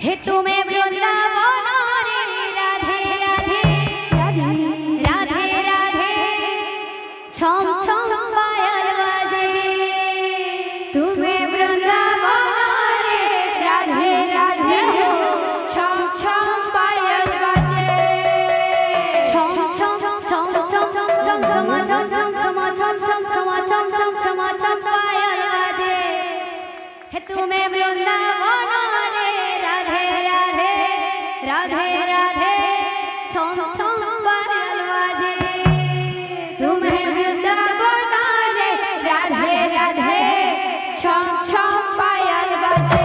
हे तुम्हें वृंदावन रे राधे राधे राधे राधे राधे छम छम पायल बाजे तुम्हें वृंदावन रे राधे राधे छम छम पायल बाजे छम छम छम छम छम छम छम छम छम छम छम छम छम छम छम छम पायल बाजे हे तुम्हें वृंदावन राधे राधे छम छम पायल बाजे तुम्हें वृंदावन रे राधे राधे छम छम पायल बाजे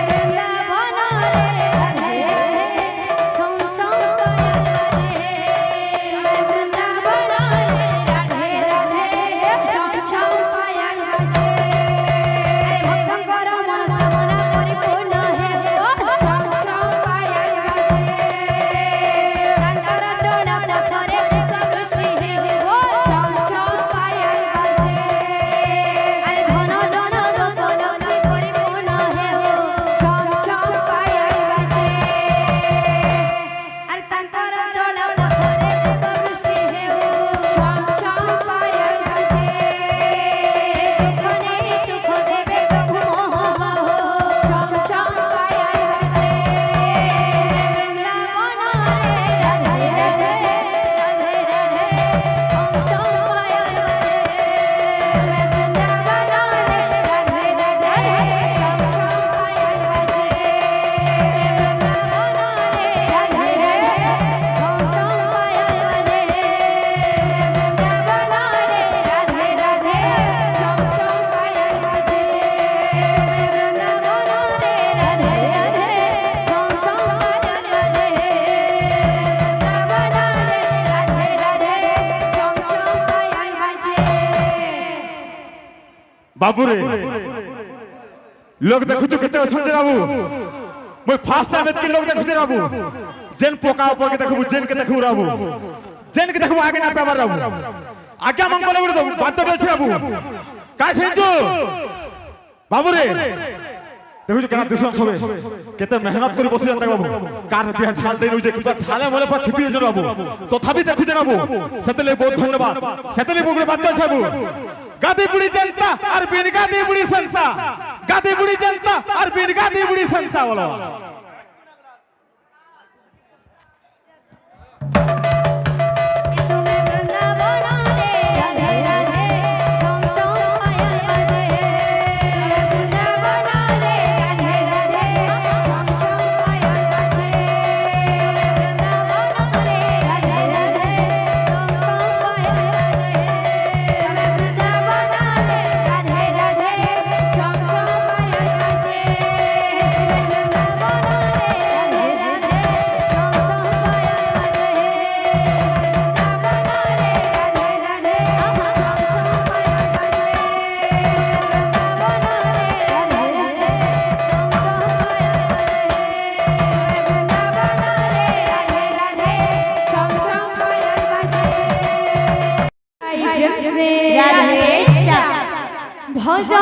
वृंदावन रे राधे राधे छम छम पायल बाजे वृंदावन रे राधे राधे छम छम पायल बाजे भक्तंकर मनस्कामना परिपूर्ण हे छम छम पायल बाजे तांकर चरण पथरे विश्ववृष्टि हे छम छम पायल बाजे अरे धन जन गोकुलपति परिपूर्ण हे छम छम पायल बाजे अरे तांकर चरण पथरे विश्ववृष्टि हे छम छम पायल बाजे दुख नहीं सुख देवे प्रभु मोह छम छम पायल बाजे वृंदावन रे राधे राधे राधे राधे छम छम पायल बाजे वृंदावन रे राधे राधे छम छम पायल बाजे वृंदावन रे राधे राधे छम छम पायल बाजे वृंदावन रे राधे राधे छम छम पायल बाजे वृंदावन रे राधे राधे छम छम पायल बाजे वृंदावन रे राधे राधे छम छम पायल बाजे बाबू रे लोग देखुछु केते अछन बाबू মই ফার্স্ট টাইম এতকি লোক দেখুছি বাবু জেন পোকা উপকে দেখবু জেন কে দেখবু বাবু জেন কে দেখবু আগে না পাবার বাবু আজ্ঞা মঙ্গল বলে তো বাদ বলছি বাবু কাজ হইছো বাবু রে দেখুছো কেন দিছন সবে কেতে মেহনত করে বসে যাতে বাবু কার দিয়া ঝাল দেই নইছে কিবা ঝালে মলে পা থিপি জন বাবু তথাপি দেখু দেন বাবু সেতলে বহুত ধন্যবাদ সেতলে বগলে বাদ দেন বাবু গাদি বুড়ি জনতা আর বিন গাদি বুড়ি संता गादी बुढ़ी जनता और बिन गादी बुढ़ी संता बोलो तुम्हें वृंदावन रे राधे राधे छम छम पायल बाजे तुम्हें वृंदावन रे राधे राधे छम छम पायल बाजे वृंदावन रे राधे राधे छम छम पायल बाजे तुम्हें वृंदावन रे राधे राधे छम छम पायल बाजे वृंदावन रे राधे राधे छम छम पायल बाजे ভজ